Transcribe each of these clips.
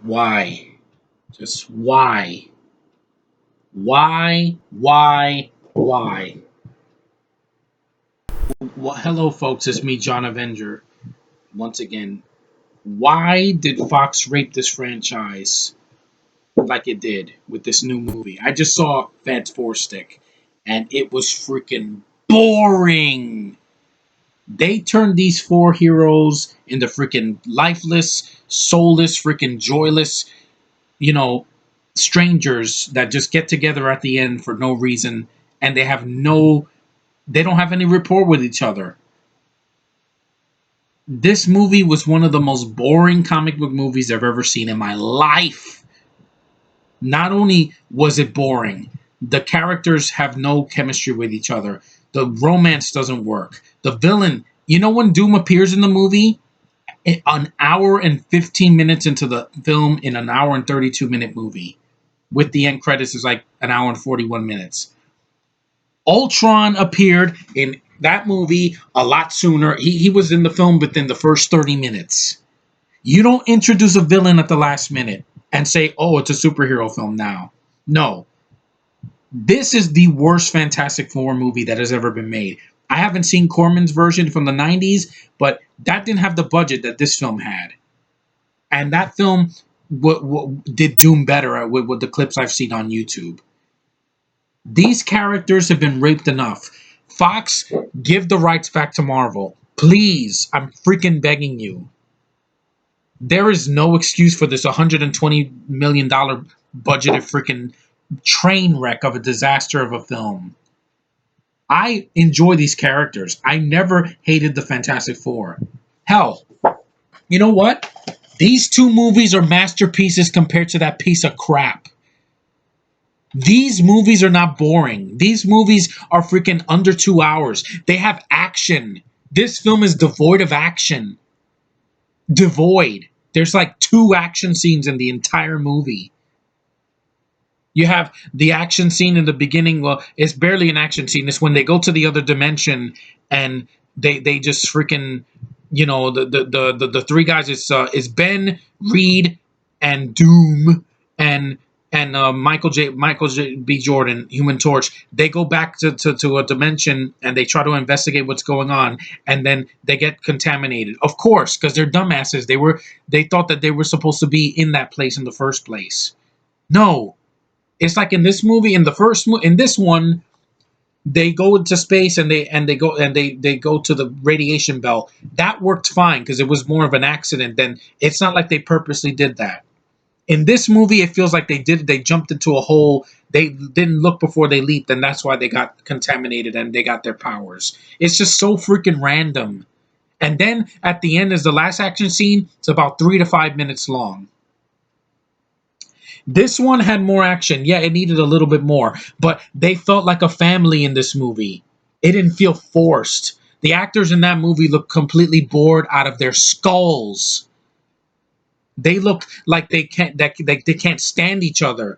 Why? Just why? Why? Why? Why? Well, hello, folks. It's me, John Avenger. Once again, why did Fox rape this franchise like it did with this new movie? I just saw Fats Four Stick, and it was freaking boring. They turned these four heroes into freaking lifeless, soulless, freaking joyless, you know, strangers that just get together at the end for no reason, and they don't have any rapport with each other. This movie was one of the most boring comic book movies I've ever seen in my life. Not only was it boring, the characters have no chemistry with each other. The romance doesn't work. The villain, when Doom appears in the movie, an hour and 15 minutes into the film in an hour and 32-minute movie, with the end credits is like an hour and 41 minutes. Ultron appeared in that movie a lot sooner. He was in the film within the first 30 minutes. You don't introduce a villain at the last minute and say, oh, it's a superhero film now. No. This is the worst Fantastic Four movie that has ever been made. I haven't seen Corman's version from the 90s, but that didn't have the budget that this film had. And that film did Doom better with the clips I've seen on YouTube. These characters have been raped enough. Fox, give the rights back to Marvel. Please, I'm freaking begging you. There is no excuse for this $120 million budgeted freaking train wreck of a disaster of a film. I enjoy these characters. I never hated the Fantastic Four. Hell, you know what? These two movies are masterpieces compared to that piece of crap. These movies are not boring. These movies are freaking under 2 hours. They have action. This film is devoid of action. Devoid. There's like 2 action scenes in the entire movie. You have the action scene in the beginning. Well, it's barely an action scene. It's when they go to the other dimension and they just freaking, the 3 guys. It's Ben, Reed, and Doom, and Michael B. Jordan, Human Torch. They go back to a dimension and they try to investigate what's going on, and then they get contaminated. Of course, because they're dumbasses. They thought that they were supposed to be in that place in the first place. No, it's like in this movie, in this one, they go into space and they go to the radiation belt. That worked fine because it was more of an accident. Then it's not like they purposely did that. In this movie, it feels like they jumped into a hole. They didn't look before they leaped, and that's why they got contaminated and they got their powers. It's just so freaking random. And then at the end is the last action scene. It's about 3 to 5 minutes long. This one had more action. Yeah, it needed a little bit more, but they felt like a family in this movie. It didn't feel forced. The actors in that movie looked completely bored out of their skulls. They look like they can't stand each other.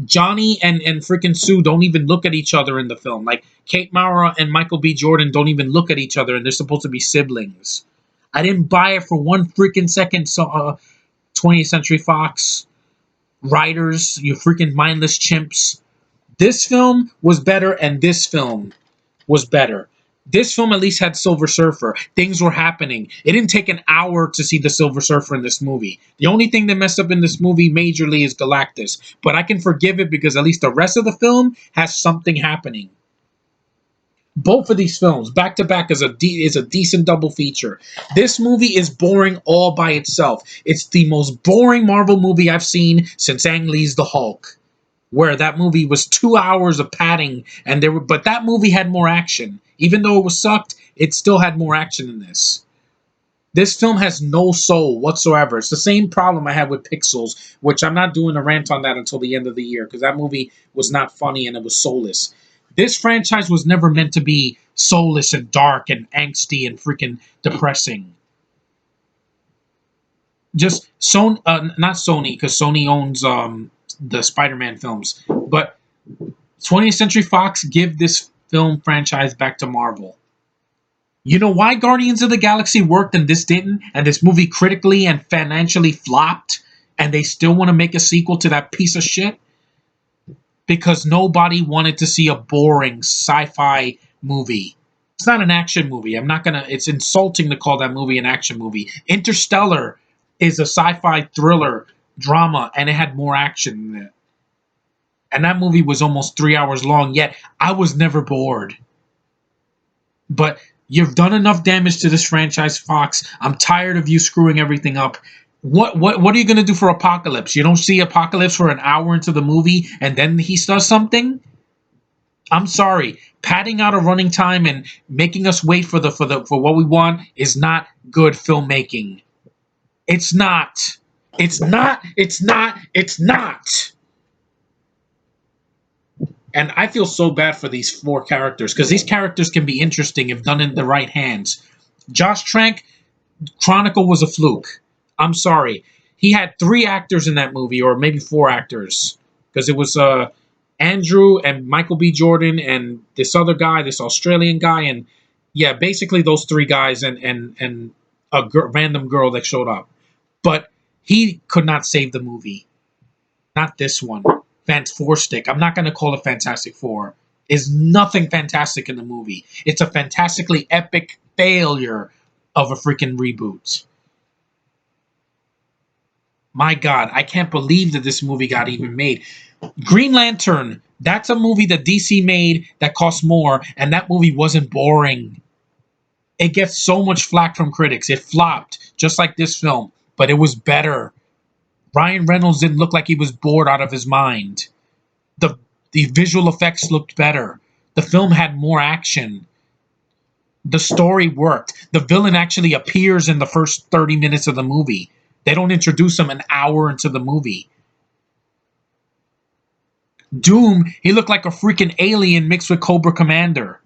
Johnny and freaking Sue don't even look at each other in the film. Like Kate Mara and Michael B. Jordan don't even look at each other, and they're supposed to be siblings. I didn't buy it for one freaking second. So, 20th Century Fox writers, you freaking mindless chimps. This film was better, and this film was better. This film at least had Silver Surfer. Things were happening. It didn't take an hour to see the Silver Surfer in this movie. The only thing that messed up in this movie majorly is Galactus. But I can forgive it because at least the rest of the film has something happening. Both of these films, back to back, is a decent double feature. This movie is boring all by itself. It's the most boring Marvel movie I've seen since Ang Lee's The Hulk, where that movie was 2 hours of padding, but that movie had more action. Even though it was sucked, it still had more action in this. This film has no soul whatsoever. It's the same problem I had with Pixels, which I'm not doing a rant on that until the end of the year, because that movie was not funny and it was soulless. This franchise was never meant to be soulless and dark and angsty and freaking depressing. Just Sony, not Sony, because Sony owns the Spider-Man films, but 20th Century Fox, give this film franchise back to Marvel. You know why Guardians of the Galaxy worked and this didn't, and this movie critically and financially flopped, and they still want to make a sequel to that piece of shit because nobody wanted to see a boring sci-fi movie. It's not an action movie. I'm not gonna. It's insulting to call that movie an action movie. Interstellar is a sci-fi thriller drama, and it had more action than it. And that movie was almost 3 hours long. Yet I was never bored. But you've done enough damage to this franchise, Fox. I'm tired of you screwing everything up. What are you gonna do for Apocalypse? You don't see Apocalypse for an hour into the movie, and then he does something. I'm sorry. Padding out a running time and making us wait for what we want is not good filmmaking. It's not. It's not. It's not. It's not. And I feel so bad for these four characters because these characters can be interesting if done in the right hands. Josh Trank, Chronicle was a fluke. I'm sorry. He had 3 actors in that movie, or maybe 4 actors, because it was Andrew and Michael B. Jordan and this other guy, this Australian guy, and yeah, basically those 3 guys and a random girl that showed up. But he could not save the movie. Not this one. Fantastic. I'm not going to call it Fantastic Four. Is nothing fantastic in the movie. It's a fantastically epic failure of a freaking reboot. My God, I can't believe that this movie got even made. Green Lantern, that's a movie that DC made that cost more, and that movie wasn't boring. It gets so much flack from critics. It flopped, just like this film, but it was better. Ryan Reynolds didn't look like he was bored out of his mind. The visual effects looked better. The film had more action. The story worked. The villain actually appears in the first 30 minutes of the movie. They don't introduce him an hour into the movie. Doom, he looked like a freaking alien mixed with Cobra Commander.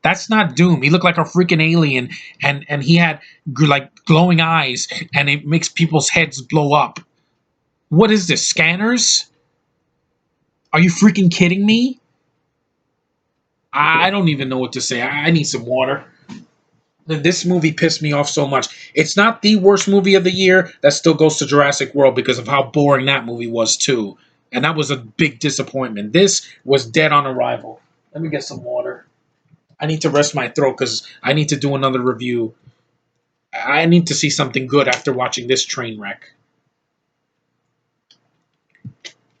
That's not Doom. He looked like a freaking alien, and he had like glowing eyes, and it makes people's heads blow up. What is this, scanners? Are you freaking kidding me? I don't even know what to say. I need some water. This movie pissed me off so much. It's not the worst movie of the year. That still goes to Jurassic World because of how boring that movie was too. And that was a big disappointment. This was dead on arrival. Let me get some water. I need to rest my throat because I need to do another review. I need to see something good after watching this train wreck.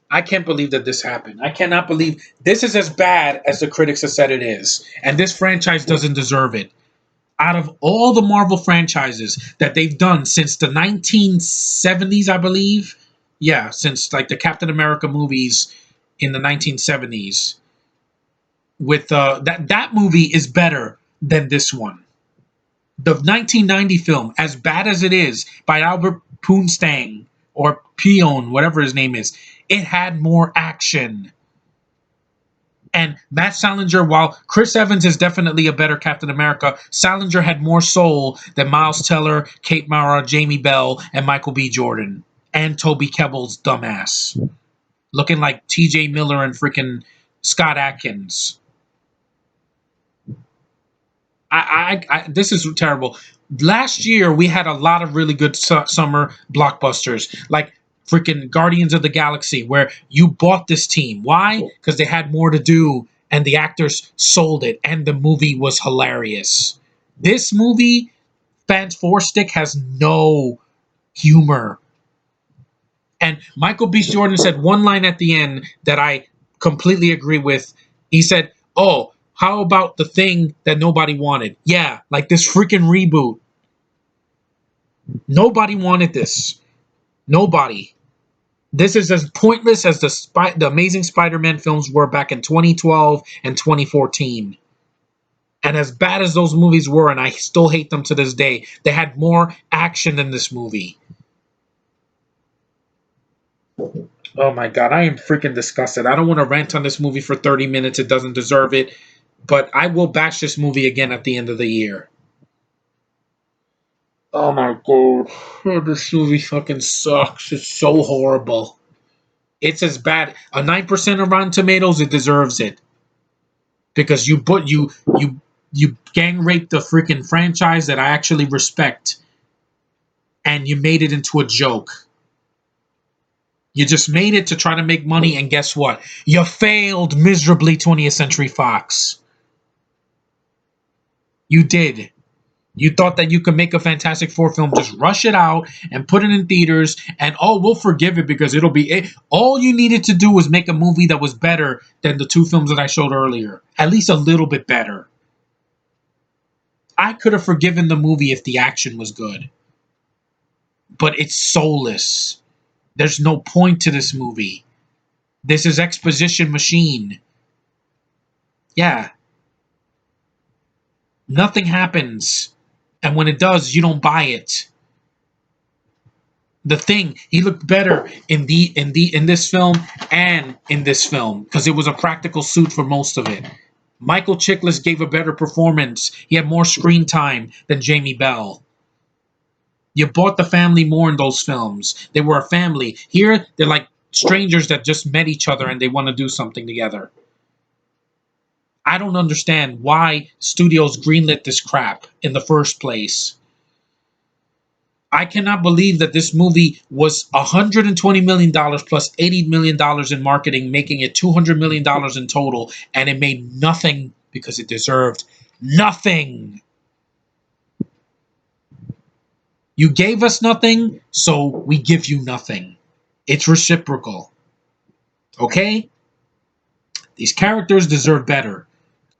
I can't believe that this happened. I cannot believe this is as bad as the critics have said it is. And this franchise doesn't deserve it. Out of all the Marvel franchises that they've done since the 1970s, I believe. Yeah, since like the Captain America movies in the 1970s. With that movie is better than this one. The 1990 film, as bad as it is, by Albert Poonstang or Pion, whatever his name is, it had more action. And Matt Salinger, while Chris Evans is definitely a better Captain America, Salinger had more soul than Miles Teller, Kate Mara, Jamie Bell, and Michael B. Jordan. And Toby Kebbell's dumbass. Looking like T.J. Miller and freaking Scott Adkins. This is terrible. Last year, we had a lot of really good summer blockbusters. Like freaking Guardians of the Galaxy, where you bought this team. Why? Because they had more to do, and the actors sold it, and the movie was hilarious. This movie, Fantastic, has no humor. And Michael B. Jordan said one line at the end that I completely agree with. He said, "Oh, how about the thing that nobody wanted?" Yeah, like this freaking reboot. Nobody wanted this. Nobody. This is as pointless as the Amazing Spider-Man films were back in 2012 and 2014. And as bad as those movies were, and I still hate them to this day, they had more action than this movie. Oh my God, I am freaking disgusted. I don't want to rant on this movie for 30 minutes. It doesn't deserve it. But I will bash this movie again at the end of the year. Oh my God. Oh, this movie fucking sucks. It's so horrible. It's as bad. A 9% of Rotten Tomatoes, it deserves it. Because you gang raped the freaking franchise that I actually respect. And you made it into a joke. You just made it to try to make money, and guess what? You failed miserably, 20th Century Fox. You did. You thought that you could make a Fantastic Four film, just rush it out and put it in theaters, and oh, we'll forgive it because it'll be it. All you needed to do was make a movie that was better than the two films that I showed earlier. At least a little bit better. I could have forgiven the movie if the action was good. But it's soulless. There's no point to this movie. This is exposition machine. Yeah. Nothing happens. And when it does, you don't buy it. The Thing, he looked better in this film and in this film because it was a practical suit for most of it. Michael Chiklis gave a better performance. He had more screen time than Jamie Bell. You bought the family more in those films. They were a family. Here, they're like strangers that just met each other and they want to do something together. I don't understand why studios greenlit this crap in the first place. I cannot believe that this movie was $120 million plus $80 million in marketing, making it $200 million in total, and it made nothing because it deserved nothing. You gave us nothing, so we give you nothing. It's reciprocal. Okay? These characters deserve better.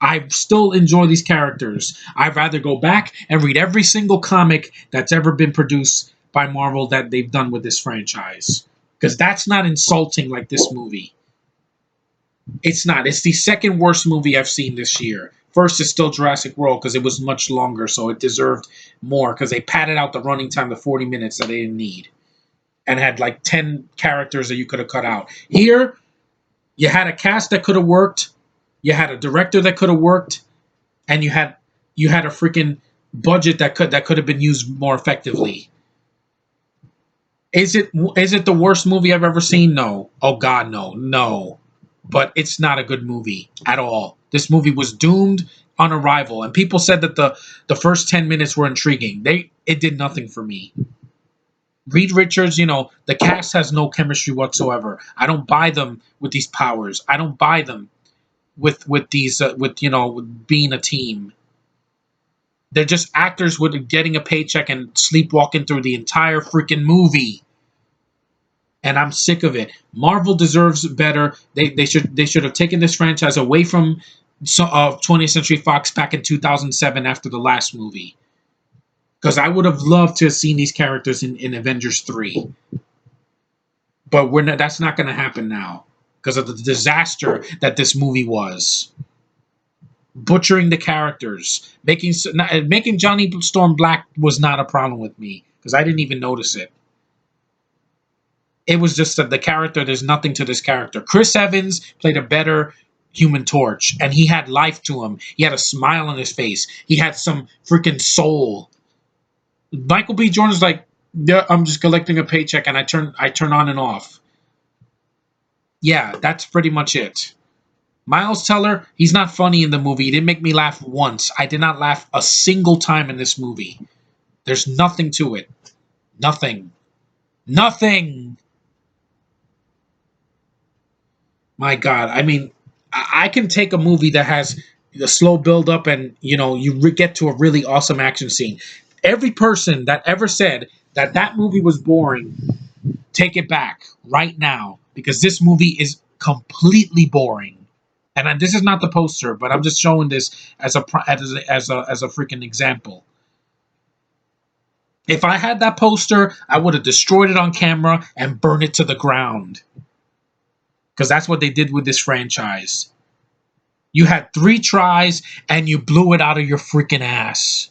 I still enjoy these characters. I'd rather go back and read every single comic that's ever been produced by Marvel that they've done with this franchise. Because that's not insulting like this movie. It's not. It's the second worst movie I've seen this year. First is still Jurassic World because it was much longer, so it deserved more because they padded out the running time to 40 minutes that they didn't need. And had like 10 characters that you could have cut out. Here, you had a cast that could have worked. You had a director that could have worked, and you had a freaking budget that could have been used more effectively. Is it the worst movie I've ever seen? No. Oh God, no. But it's not a good movie at all. This movie was doomed on arrival, and people said that the first 10 minutes were intriguing. It did nothing for me. Reed Richards, the cast has no chemistry whatsoever. I don't buy them with these powers. I don't buy them with these with being a team. They're just actors with getting a paycheck and sleepwalking through the entire freaking movie. And I'm sick of it. Marvel deserves better. They should have taken this franchise away from 20th Century Fox back in 2007 after the last movie. Because I would have loved to have seen these characters in Avengers 3. But that's not going to happen now because of the disaster that this movie was. Butchering the characters, making Johnny Storm black was not a problem with me because I didn't even notice it. It was just that the character, there's nothing to this character. Chris Evans played a better Human Torch, and he had life to him. He had a smile on his face. He had some freaking soul. Michael B. Jordan's like, yeah, I'm just collecting a paycheck, and I turn on and off. Yeah, that's pretty much it. Miles Teller, he's not funny in the movie. He didn't make me laugh once. I did not laugh a single time in this movie. There's nothing to it. Nothing. Nothing. My God. I mean, I can take a movie that has a slow build up and, you get to a really awesome action scene. Every person that ever said that movie was boring, take it back right now because this movie is completely boring. And this is not the poster, but I'm just showing this as a freaking example. If I had that poster, I would have destroyed it on camera and burned it to the ground. Because that's what they did with this franchise. You had 3 tries and you blew it out of your freaking ass.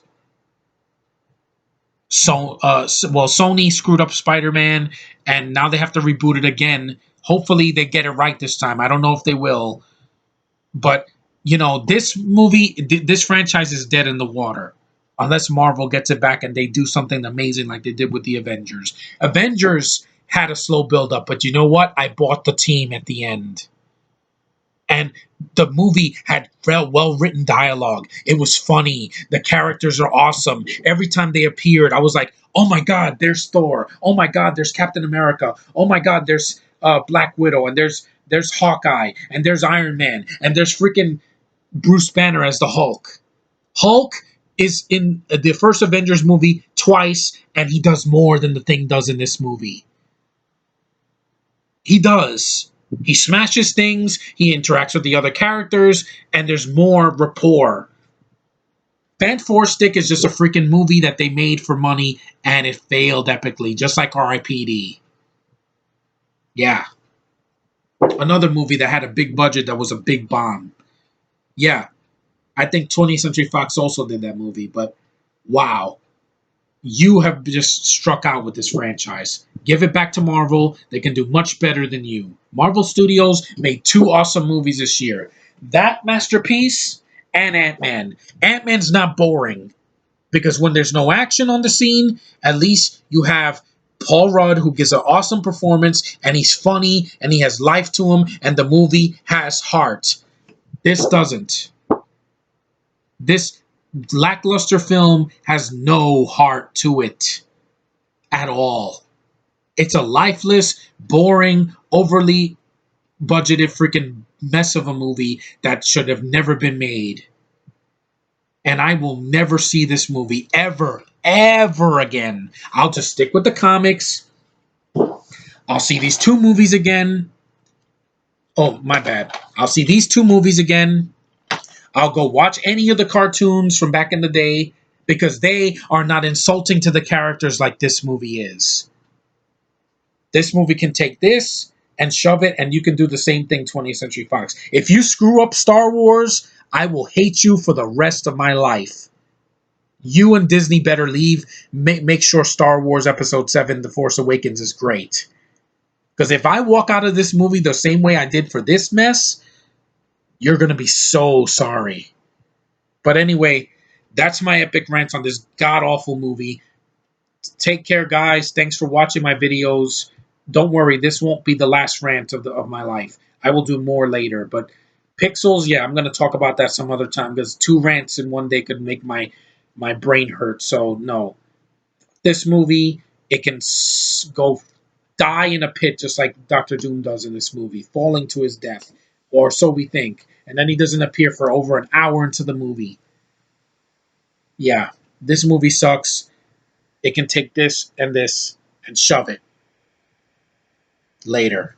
So, Sony screwed up Spider-Man, and now they have to reboot it again. Hopefully, they get it right this time. I don't know if they will. But, this movie, this franchise is dead in the water. Unless Marvel gets it back and they do something amazing like they did with the Avengers. Avengers had a slow build-up, but you know what? I bought the team at the end. And the movie had well-written dialogue. It was funny. The characters are awesome. Every time they appeared, I was like, oh my God, there's Thor. Oh my God, there's Captain America. Oh my God, there's Black Widow, and there's Hawkeye, and there's Iron Man, and there's freaking Bruce Banner as the Hulk. Hulk is in the first Avengers movie twice, and he does more than the Thing does in this movie. He does. He smashes things, he interacts with the other characters, and there's more rapport. Fan4 is just a freaking movie that they made for money, and it failed epically, just like R.I.P.D. Yeah. Another movie that had a big budget that was a big bomb. Yeah. I think 20th Century Fox also did that movie, but wow. You have just struck out with this franchise. Give it back to Marvel. They can do much better than you. Marvel Studios made two awesome movies this year. That masterpiece and Ant-Man. Ant-Man's not boring because when there's no action on the scene, at least you have Paul Rudd who gives an awesome performance and he's funny and he has life to him and the movie has heart. This doesn't. This lackluster film has no heart to it at all. It's a lifeless, boring, overly budgeted freaking mess of a movie that should have never been made. And I will never see this movie ever, ever again. I'll just stick with the comics. I'll see these two movies again. Oh, my bad. I'll see these two movies again. I'll go watch any of the cartoons from back in the day because they are not insulting to the characters like this movie is. This movie can take this and shove it, and you can do the same thing, 20th Century Fox. If you screw up Star Wars, I will hate you for the rest of my life. You and Disney better leave. Make sure Star Wars Episode 7, The Force Awakens is great. Because if I walk out of this movie the same way I did for this mess, you're going to be so sorry. But anyway, that's my epic rant on this god-awful movie. Take care, guys. Thanks for watching my videos. Don't worry, this won't be the last rant of my life. I will do more later. But Pixels, yeah, I'm going to talk about that some other time because 2 rants in one day could make my brain hurt. So, no. This movie, it can go die in a pit just like Doctor Doom does in this movie, falling to his death. Or so we think. And then he doesn't appear for over an hour into the movie. Yeah, this movie sucks. It can take this and shove it. Later.